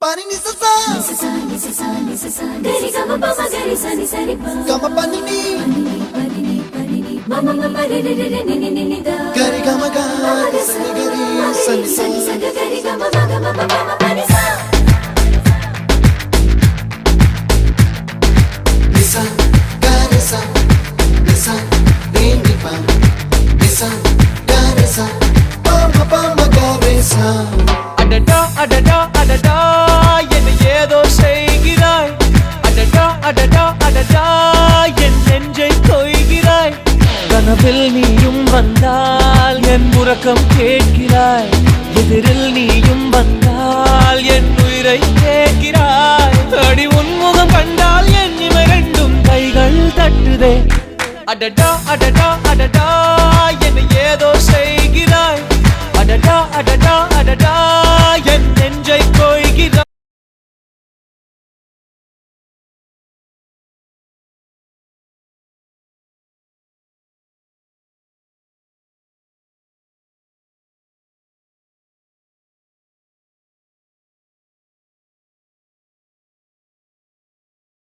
Pani ni sa sa gari gama pa ma gari sa ni sa ri pa gama pani ni mama mama re re re ni ni ni da gari gama ga sa ni gari sa ni sa gari gama ma gama mama pani sa nisa gari sa nisa re ni pa nisa gari sa pa ma gari sa அடடா அடடா அடடா என்ன ஏதோ செய்கிறாய் அடடா அடடா அடடா என் நெஞ்சை கொய்கிறாய் கனவில் நீயும் வந்தால் என் உறக்கம் கேட்கிறாய் எதிரில் நீயும் வந்தால் என் உயிரை கேட்கிறாய் அடி உன்முகம் கண்டால் என் இமை ரெண்டும் கைகள் தட்டுதே அடடா அடடா அடடா என்ன ஏதோ செய்கிறாய் அடடா அடடா அடடா என் நெஞ்சை கொய்கிறாய்